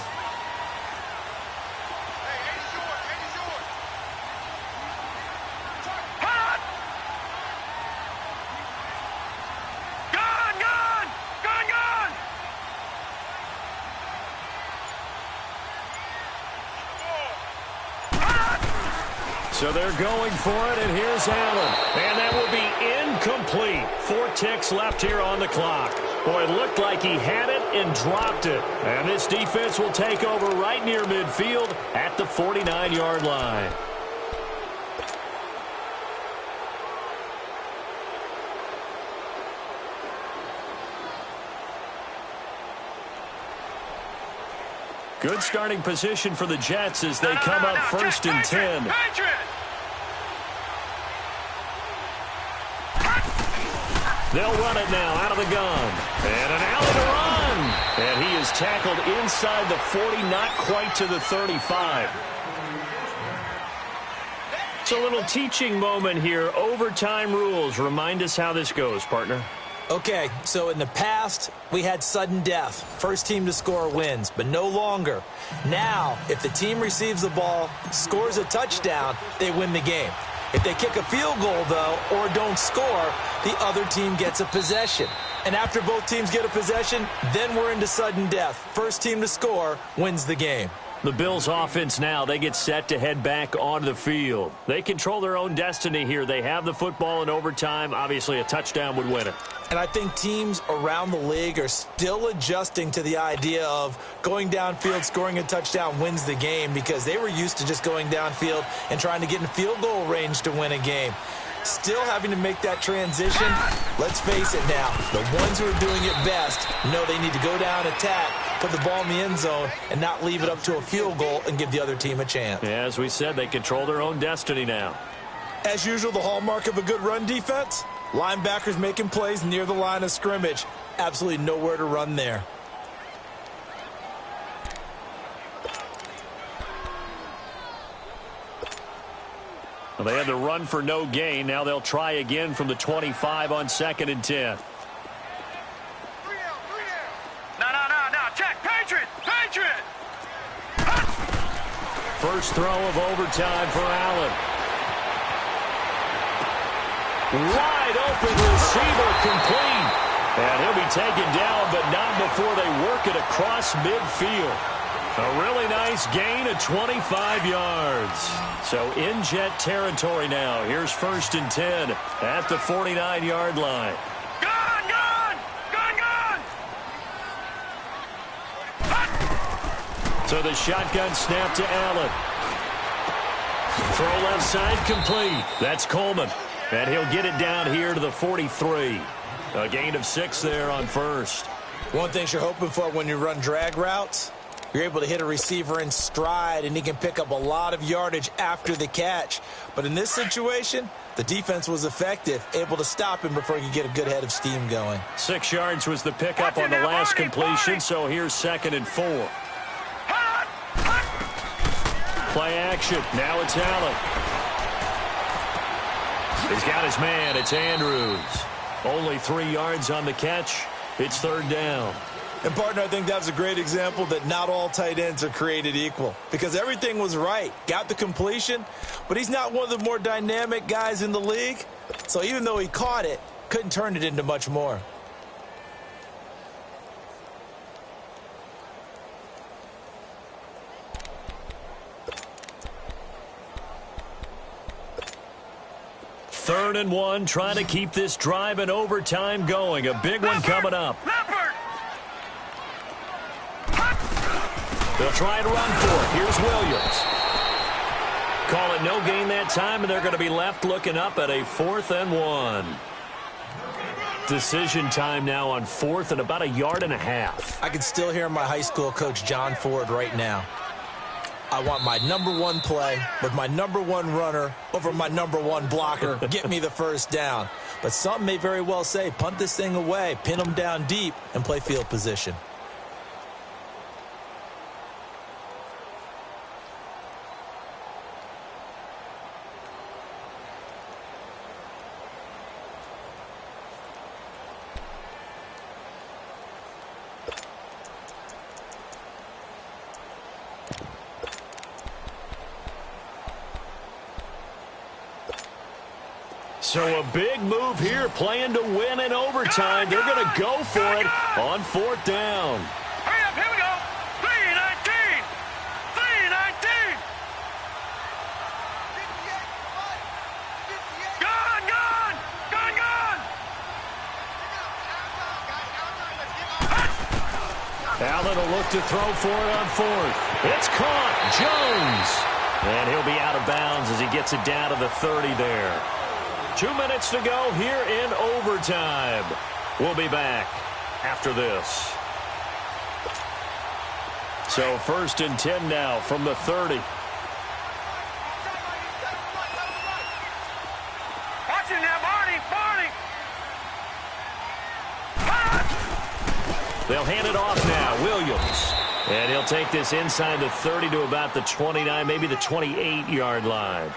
S2: So they're going for it, and here's Allen. And that will be incomplete. 4 ticks left here on the clock. Boy, it looked like he had it and dropped it. And this defense will take over right near midfield at the 49-yard line. Good starting position for the Jets as they come up first and 10. They'll run it now out of the gun. And an Allen run. And he is tackled inside the 40, not quite to the 35. It's a little teaching moment here. Overtime rules. Remind us how this goes, partner.
S4: Okay, so in the past, we had sudden death. First team to score wins, but no longer. Now, if the team receives the ball, scores a touchdown, they win the game. If they kick a field goal, though, or don't score, the other team gets a possession. And after both teams get a possession, then we're into sudden death. First team to score wins the game.
S2: The Bills offense now, they get set to head back onto the field. They control their own destiny here. They have the football in overtime. Obviously, a touchdown would win it.
S4: And I think teams around the league are still adjusting to the idea of going downfield, scoring a touchdown wins the game, because they were used to just going downfield and trying to get in field goal range to win a game. Still having to make that transition. Let's face it now, the ones who are doing it best know they need to go down, attack, put the ball in the end zone, and not leave it up to a field goal and give the other team a chance.
S2: Yeah, as we said, they control their own destiny now.
S4: As usual, the hallmark of a good run defense, linebackers making plays near the line of scrimmage. Absolutely nowhere to run there.
S2: Well, they had to run for no gain. Now they'll try again from the 25 on 2nd and 10.
S3: No. Check. Patriot.
S2: First throw of overtime for Allen. Wide open receiver complete. And he'll be taken down, but not before they work it across midfield. A really nice gain of 25 yards. So in Jet territory now. Here's 1st and 10 at the 49-yard line.
S3: Gun!
S2: So the shotgun snap to Allen. Throw left side complete. That's Coleman. And he'll get it down here to the 43. A gain of 6 there on first.
S4: One thing you're hoping for when you run drag routes, you're able to hit a receiver in stride, and he can pick up a lot of yardage after the catch. But in this situation, the defense was effective, able to stop him before he could get a good head of steam going.
S2: 6 yards was the pickup on the last completion, so here's 2nd and 4. Play action. Now it's Allen. He's got his man. It's Andrews. Only 3 yards on the catch. It's 3rd down.
S4: And, partner, I think that's a great example that not all tight ends are created equal, because everything was right. Got the completion, but he's not one of the more dynamic guys in the league. So even though he caught it, couldn't turn it into much more.
S2: Third and 1, trying to keep this drive in overtime going. A big one coming up. They'll try and run for it. Here's Williams. Call it no gain that time, and they're going to be left looking up at a 4th and 1. Decision time now on 4th and about 1.5 yards.
S4: I can still hear my high school coach, John Ford, right now. I want my #1 play with my #1 runner over my #1 blocker. Get me the first down. But some may very well say, punt this thing away, pin them down deep, and play field position.
S2: So a big move here, playing to win in overtime. They're going to go for it on 4th down.
S3: Hurry up, here we go. 3:19.
S2: to throw for it on fourth. It's caught. Jones. And he'll be out of bounds as he gets it down to the 30 there. 2 minutes to go here in overtime. We'll be back after this. So 1st and 10 now from the 30.
S3: Watch it now, Barney.
S2: They'll hand it off now. Williams. And he'll take this inside the 30 to about the 29, maybe the 28-yard line.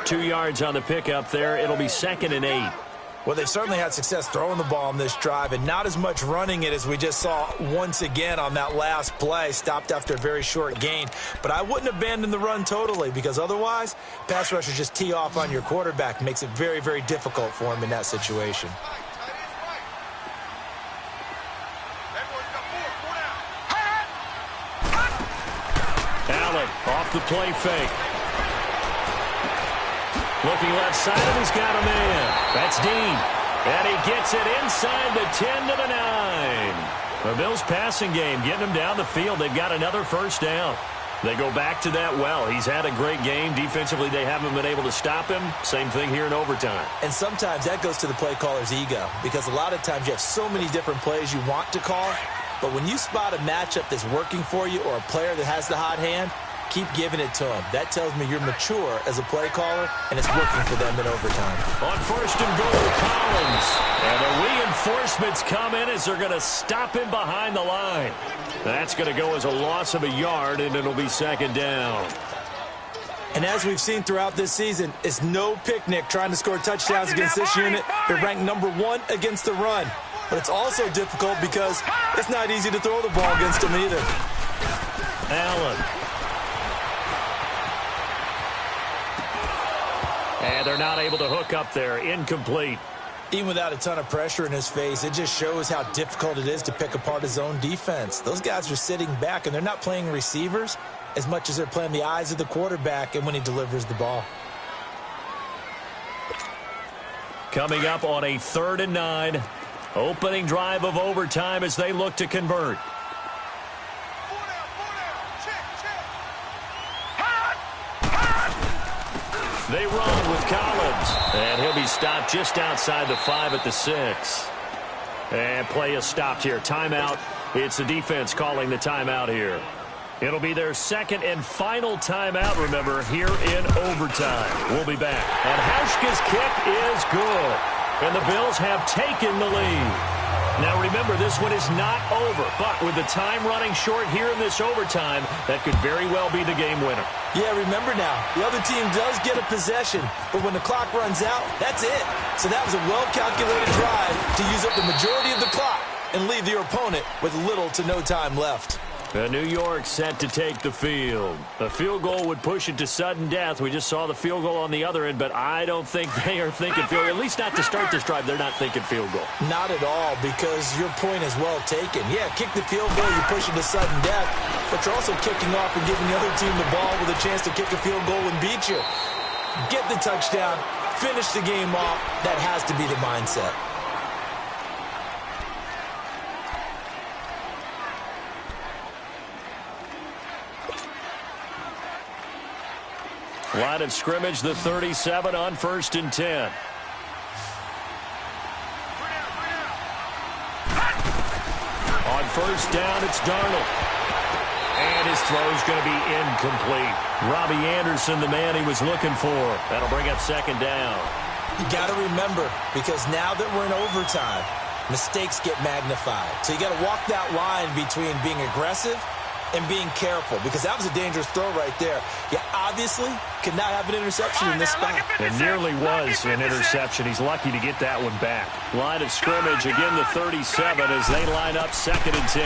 S2: 2 yards on the pickup there. It'll be 2nd and 8.
S4: Well, they've certainly had success throwing the ball on this drive and not as much running it as we just saw once again on that last play. Stopped after a very short gain. But I wouldn't abandon the run totally because otherwise, pass rushers just tee off on your quarterback. Makes it very, very difficult for him in that situation.
S2: Allen off the play fake. Looking left side, and he's got a man. That's Dean. And he gets it inside the 10 to the 9. The Bills' passing game getting him down the field. They've got another first down. They go back to that well. He's had a great game. Defensively, they haven't been able to stop him. Same thing here in overtime.
S4: And sometimes that goes to the play caller's ego because a lot of times you have so many different plays you want to call. But when you spot a matchup that's working for you or a player that has the hot hand, keep giving it to him. That tells me you're mature as a play caller, and it's working for them in overtime.
S2: On 1st and goal, Collins. And the reinforcements come in as they're going to stop him behind the line. That's going to go as a loss of a yard, and it'll be 2nd down.
S4: And as we've seen throughout this season, it's no picnic trying to score touchdowns against this unit. They're ranked number 1 against the run. But it's also difficult because it's not easy to throw the ball against them either.
S2: Allen. And they're not able to hook up there. Incomplete.
S4: Even without a ton of pressure in his face, it just shows how difficult it is to pick apart his own defense. Those guys are sitting back, and they're not playing receivers as much as they're playing the eyes of the quarterback and when he delivers the ball.
S2: Coming up on a 3rd and 9. Opening drive of overtime as they look to convert. They run with Collins. And he'll be stopped just outside the 5 at the 6. And play is stopped here. Timeout. It's the defense calling the timeout here. It'll be their 2nd and final timeout, remember, here in overtime. We'll be back. And Hauschka's kick is good. And the Bills have taken the lead. Now remember, this one is not over, but with the time running short here in this overtime, that could very well be the game winner.
S4: Yeah, remember now, the other team does get a possession, but when the clock runs out, that's it. So that was a well-calculated drive to use up the majority of the clock and leave your opponent with little to no time left.
S2: New York set to take the field. A field goal would push it to sudden death. We just saw the field goal on the other end, but I don't think they are thinking field goal. At least not to start this drive. They're not thinking field goal.
S4: Not at all, because your point is well taken. Yeah, kick the field goal, you push it to sudden death, but you're also kicking off and giving the other team the ball with a chance to kick a field goal and beat you. Get the touchdown, finish the game off. That has to be the mindset.
S2: Line of scrimmage, the 37 on 1st and 10. On 1st down, it's Darnold. And his throw's going to be incomplete. Robbie Anderson, the man he was looking for. That'll bring up 2nd down.
S4: You got to remember, because now that we're in overtime, mistakes get magnified. So you got to walk that line between being aggressive and being careful, because that was a dangerous throw right there. You obviously could not have an interception in this spot.
S2: It nearly was an interception. He's lucky to get that one back. Line of scrimmage, again the 37 as they line up 2nd and 10.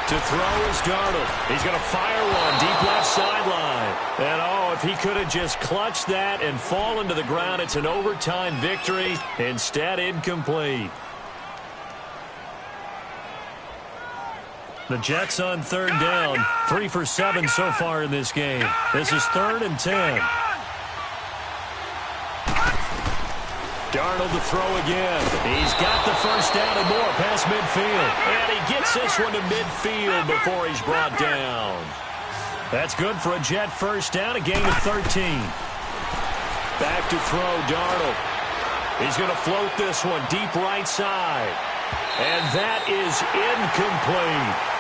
S2: To throw is Darnold. He's going to fire one deep left sideline. And if he could have just clutched that and fallen to the ground, it's an overtime victory. Instead, incomplete. The Jets on 3rd down, 3 for 7 so far in this game. This is 3rd and 10. Darnold to throw again. He's got the first down and more past midfield. And he gets this one to midfield before he's brought down. That's good for a Jet first down, a gain of 13. Back to throw, Darnold. He's going to float this one deep right side. And that is incomplete.